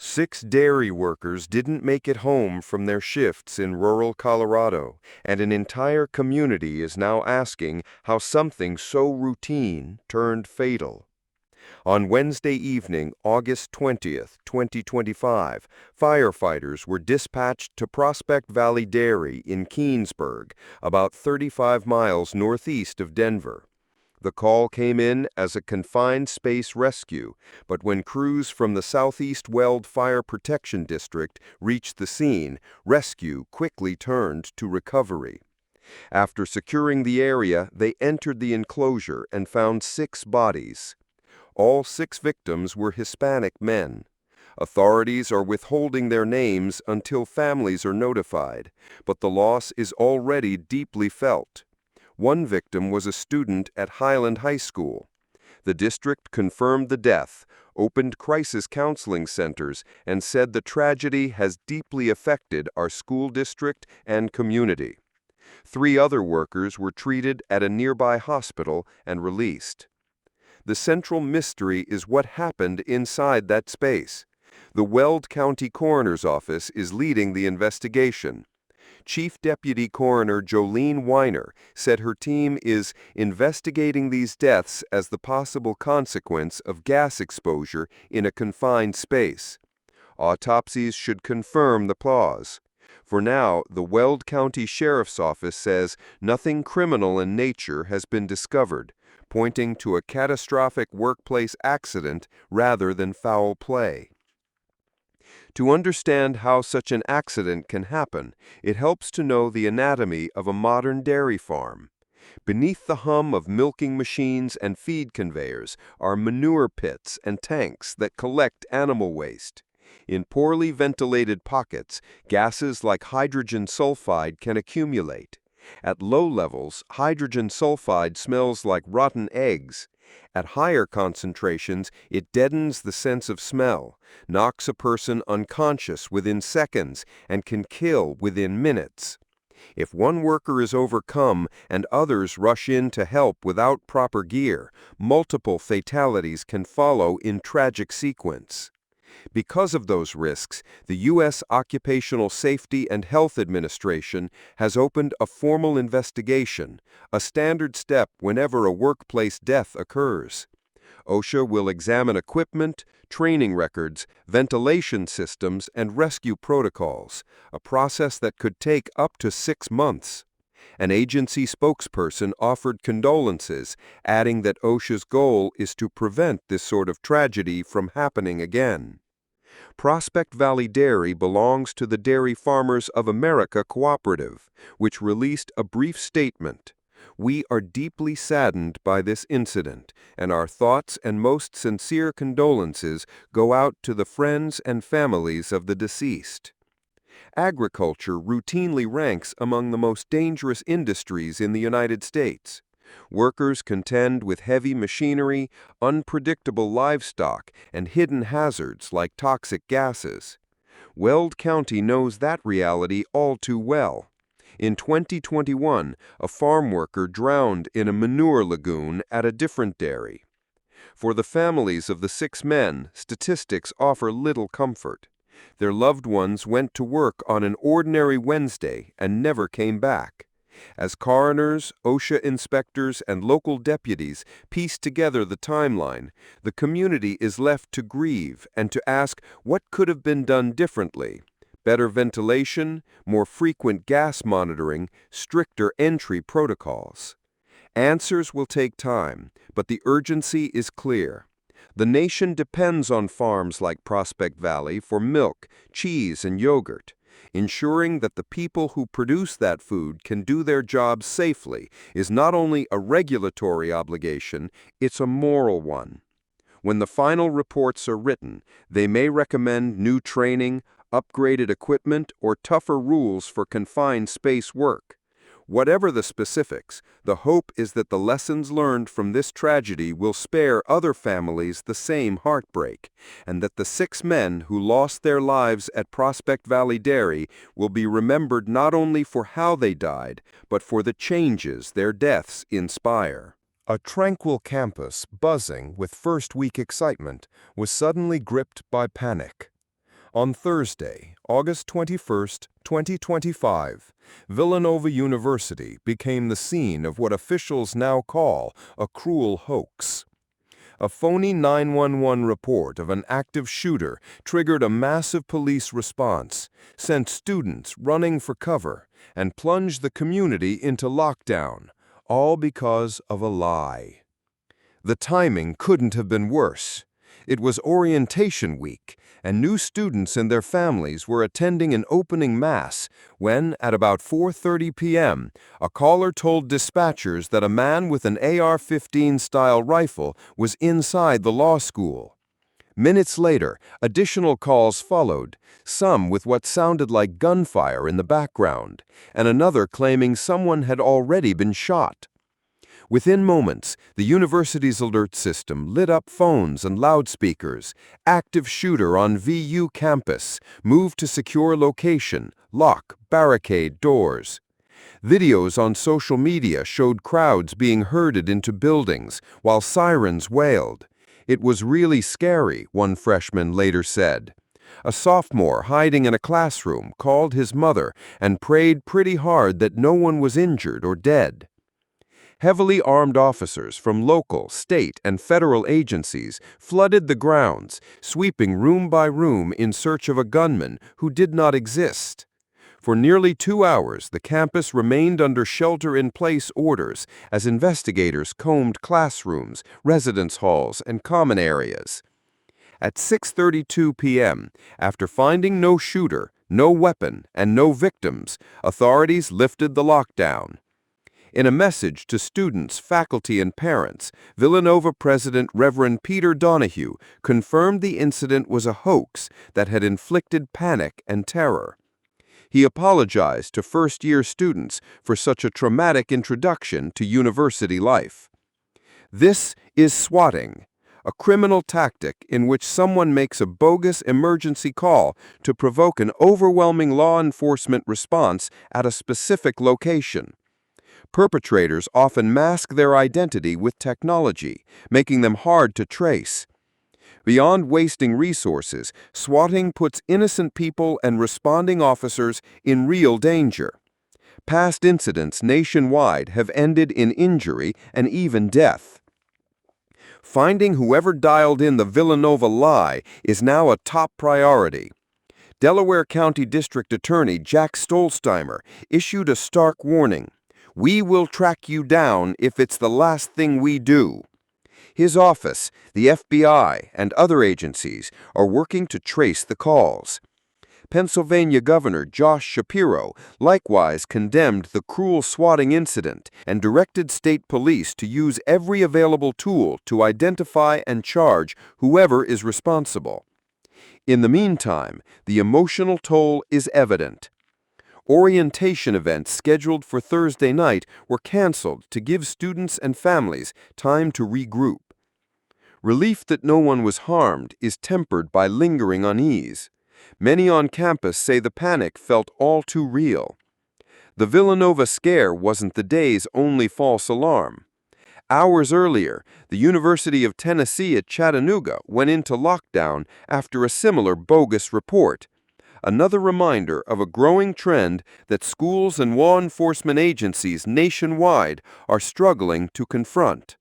6 dairy workers didn't make it home from their shifts in rural Colorado, and an entire community is now asking how something so routine turned fatal. On Wednesday evening, August 20th, 2025, firefighters were dispatched to Prospect Valley Dairy in Keensburg, about 35 miles northeast of Denver. The call came in as a confined space rescue, but when crews from the Southeast Weld Fire Protection District reached the scene, rescue quickly turned to recovery. After securing the area, they entered the enclosure and found 6 bodies. All 6 victims were Hispanic men. Authorities are withholding their names until families are notified, but the loss is already deeply felt. One victim was a student at Highland High School. The district confirmed the death, opened crisis counseling centers, and said the tragedy has deeply affected our school district and community. 3 other workers were treated at a nearby hospital and released. The central mystery is what happened inside that space. The Weld County Coroner's Office is leading the investigation. Chief Deputy Coroner Jolene Weiner said her team is investigating these deaths as the possible consequence of gas exposure in a confined space. Autopsies should confirm the cause. For now, the Weld County Sheriff's Office says nothing criminal in nature has been discovered, pointing to a catastrophic workplace accident rather than foul play. To understand how such an accident can happen, it helps to know the anatomy of a modern dairy farm. Beneath the hum of milking machines and feed conveyors are manure pits and tanks that collect animal waste. In poorly ventilated pockets, gases like hydrogen sulfide can accumulate. At low levels, hydrogen sulfide smells like rotten eggs. At higher concentrations, it deadens the sense of smell, knocks a person unconscious within seconds, and can kill within minutes. If one worker is overcome and others rush in to help without proper gear, multiple fatalities can follow in tragic sequence. Because of those risks, the U.S. Occupational Safety and Health Administration has opened a formal investigation, a standard step whenever a workplace death occurs. OSHA will examine equipment, training records, ventilation systems, and rescue protocols, a process that could take up to 6 months. An agency spokesperson offered condolences, adding that OSHA's goal is to prevent this sort of tragedy from happening again. Prospect Valley Dairy belongs to the Dairy Farmers of America Cooperative, which released a brief statement. We are deeply saddened by this incident, and our thoughts and most sincere condolences go out to the friends and families of the deceased. Agriculture routinely ranks among the most dangerous industries in the United States. Workers contend with heavy machinery, unpredictable livestock, and hidden hazards like toxic gases. Weld County knows that reality all too well. In 2021, a farm worker drowned in a manure lagoon at a different dairy. For the families of the 6 men, statistics offer little comfort. Their loved ones went to work on an ordinary Wednesday and never came back. As coroners, OSHA inspectors, and local deputies piece together the timeline, the community is left to grieve and to ask what could have been done differently. Better ventilation, more frequent gas monitoring, stricter entry protocols. Answers will take time, but the urgency is clear. The nation depends on farms like Prospect Valley for milk, cheese, and yogurt. Ensuring that the people who produce that food can do their jobs safely is not only a regulatory obligation, it's a moral one. When the final reports are written, they may recommend new training, upgraded equipment, or tougher rules for confined space work. Whatever the specifics, the hope is that the lessons learned from this tragedy will spare other families the same heartbreak, and that the 6 men who lost their lives at Prospect Valley Dairy will be remembered not only for how they died, but for the changes their deaths inspire. A tranquil campus buzzing with first-week excitement was suddenly gripped by panic. On Thursday, August 21, 2025, Villanova University became the scene of what officials now call a cruel hoax. A phony 911 report of an active shooter triggered a massive police response, sent students running for cover, and plunged the community into lockdown, all because of a lie. The timing couldn't have been worse. It was orientation week, and new students and their families were attending an opening mass when, at about 4:30 p.m., a caller told dispatchers that a man with an AR-15-style rifle was inside the law school. Minutes later, additional calls followed, some with what sounded like gunfire in the background, and another claiming someone had already been shot. Within moments, the university's alert system lit up phones and loudspeakers. Active shooter on VU campus. Move to secure location. Lock, barricade doors. Videos on social media showed crowds being herded into buildings while sirens wailed. It was really scary, one freshman later said. A sophomore hiding in a classroom called his mother and prayed pretty hard that no one was injured or dead. Heavily armed officers from local, state, and federal agencies flooded the grounds, sweeping room by room in search of a gunman who did not exist. For nearly 2 hours, the campus remained under shelter-in-place orders as investigators combed classrooms, residence halls, and common areas. At 6:32 p.m., after finding no shooter, no weapon, and no victims, authorities lifted the lockdown. In a message to students, faculty, and parents, Villanova President Reverend Peter Donahue confirmed the incident was a hoax that had inflicted panic and terror. He apologized to first-year students for such a traumatic introduction to university life. This is swatting, a criminal tactic in which someone makes a bogus emergency call to provoke an overwhelming law enforcement response at a specific location. Perpetrators often mask their identity with technology, making them hard to trace. Beyond wasting resources, swatting puts innocent people and responding officers in real danger. Past incidents nationwide have ended in injury and even death. Finding whoever dialed in the Villanova lie is now a top priority. Delaware County District Attorney Jack Stolzheimer issued a stark warning. "We will track you down if it's the last thing we do." His office, the FBI, and other agencies are working to trace the calls. Pennsylvania Governor Josh Shapiro likewise condemned the cruel swatting incident and directed state police to use every available tool to identify and charge whoever is responsible. In the meantime, the emotional toll is evident. Orientation events scheduled for Thursday night were canceled to give students and families time to regroup. Relief that no one was harmed is tempered by lingering unease. Many on campus say the panic felt all too real. The Villanova scare wasn't the day's only false alarm. Hours earlier, the University of Tennessee at Chattanooga went into lockdown after a similar bogus report. Another reminder of a growing trend that schools and law enforcement agencies nationwide are struggling to confront.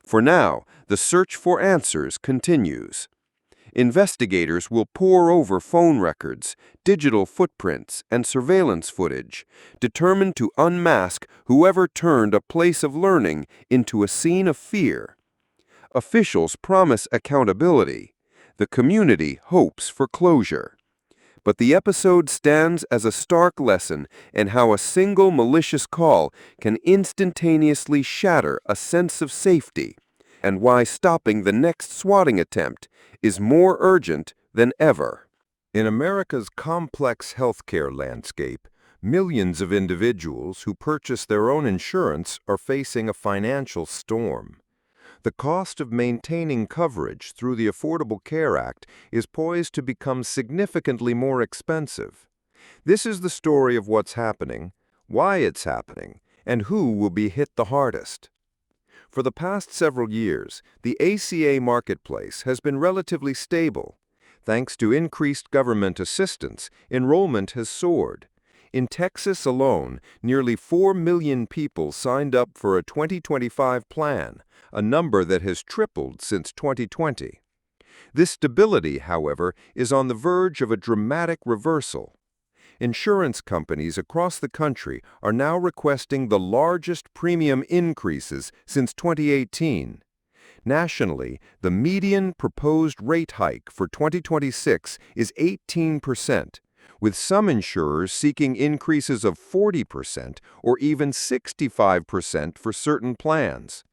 For now, the search for answers continues. Investigators will pore over phone records, digital footprints, and surveillance footage, determined to unmask whoever turned a place of learning into a scene of fear. Officials promise accountability. The community hopes for closure. But the episode stands as a stark lesson in how a single malicious call can instantaneously shatter a sense of safety, and why stopping the next swatting attempt is more urgent than ever. In America's complex healthcare landscape, millions of individuals who purchase their own insurance are facing a financial storm. The cost of maintaining coverage through the Affordable Care Act is poised to become significantly more expensive. This is the story of what's happening, why it's happening, and who will be hit the hardest. For the past several years, the ACA marketplace has been relatively stable. Thanks to increased government assistance, enrollment has soared. In Texas alone, nearly 4 million people signed up for a 2025 plan, a number that has tripled since 2020. This stability, however, is on the verge of a dramatic reversal. Insurance companies across the country are now requesting the largest premium increases since 2018. Nationally, the median proposed rate hike for 2026 is 18%, with some insurers seeking increases of 40% or even 65% for certain plans.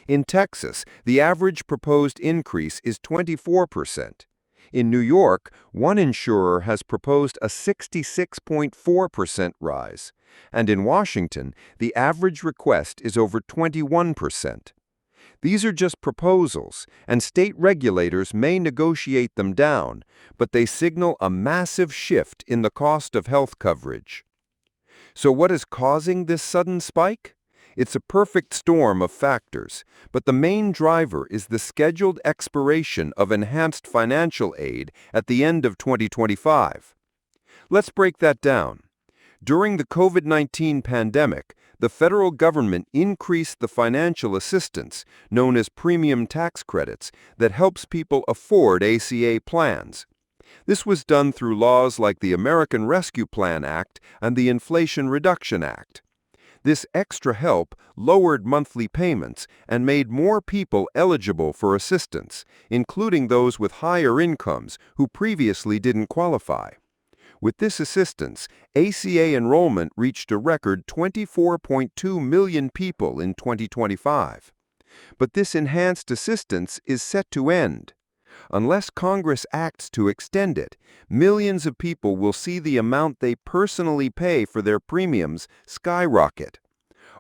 In Texas, the average proposed increase is 24%. In New York, one insurer has proposed a 66.4% rise, and in Washington, the average request is over 21%. These are just proposals, and state regulators may negotiate them down, but they signal a massive shift in the cost of health coverage. So what is causing this sudden spike? It's a perfect storm of factors, but the main driver is the scheduled expiration of enhanced financial aid at the end of 2025. Let's break that down. During the COVID-19 pandemic, the federal government increased the financial assistance, known as premium tax credits, that helps people afford ACA plans. This was done through laws like the American Rescue Plan Act and the Inflation Reduction Act. This extra help lowered monthly payments and made more people eligible for assistance, including those with higher incomes who previously didn't qualify. With this assistance, ACA enrollment reached a record 24.2 million people in 2025. But this enhanced assistance is set to end. Unless Congress acts to extend it, millions of people will see the amount they personally pay for their premiums skyrocket.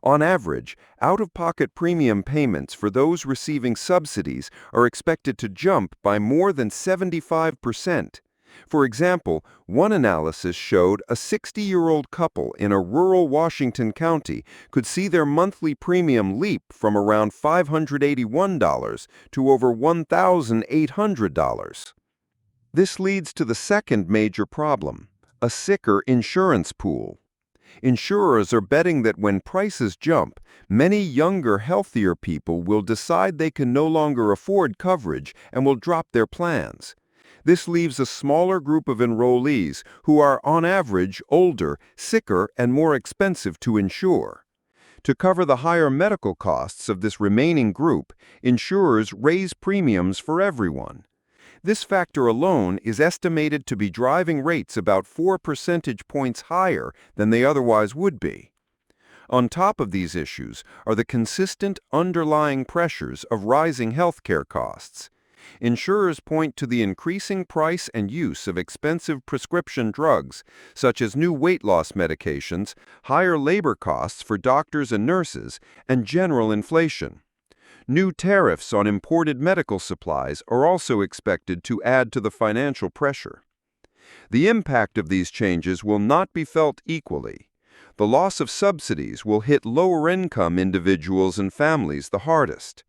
On average, out-of-pocket premium payments for those receiving subsidies are expected to jump by more than 75%. For example, one analysis showed a 60-year-old couple in a rural Washington county could see their monthly premium leap from around $581 to over $1,800. This leads to the second major problem, a sicker insurance pool. Insurers are betting that when prices jump, many younger, healthier people will decide they can no longer afford coverage and will drop their plans. This leaves a smaller group of enrollees who are, on average, older, sicker, and more expensive to insure. To cover the higher medical costs of this remaining group, insurers raise premiums for everyone. This factor alone is estimated to be driving rates about 4 percentage points higher than they otherwise would be. On top of these issues are the consistent underlying pressures of rising healthcare costs. Insurers point to the increasing price and use of expensive prescription drugs, such as new weight loss medications, higher labor costs for doctors and nurses, and general inflation. New tariffs on imported medical supplies are also expected to add to the financial pressure. The impact of these changes will not be felt equally. The loss of subsidies will hit lower-income individuals and families the hardest.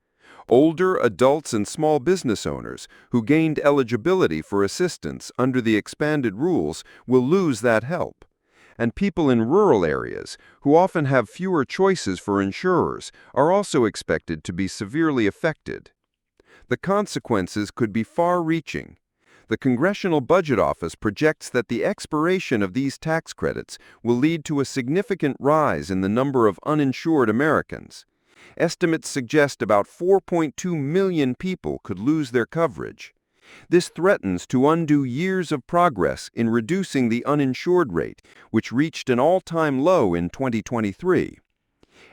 Older adults and small business owners who gained eligibility for assistance under the expanded rules will lose that help. And people in rural areas, who often have fewer choices for insurers, are also expected to be severely affected. The consequences could be far-reaching. The Congressional Budget Office projects that the expiration of these tax credits will lead to a significant rise in the number of uninsured Americans. Estimates suggest about 4.2 million people could lose their coverage. This threatens to undo years of progress in reducing the uninsured rate, which reached an all-time low in 2023.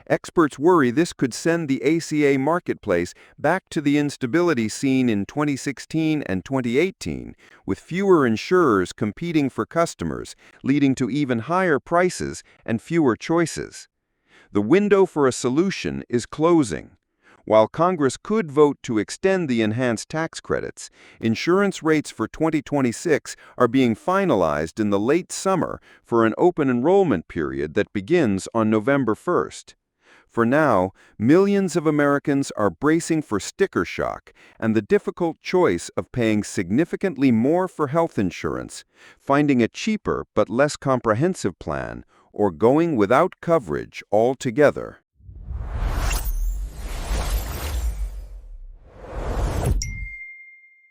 Experts worry this could send the ACA marketplace back to the instability seen in 2016 and 2018, with fewer insurers competing for customers, leading to even higher prices and fewer choices. The window for a solution is closing. While Congress could vote to extend the enhanced tax credits, insurance rates for 2026 are being finalized in the late summer for an open enrollment period that begins on November 1st. For now, millions of Americans are bracing for sticker shock and the difficult choice of paying significantly more for health insurance, finding a cheaper but less comprehensive plan, or going without coverage altogether.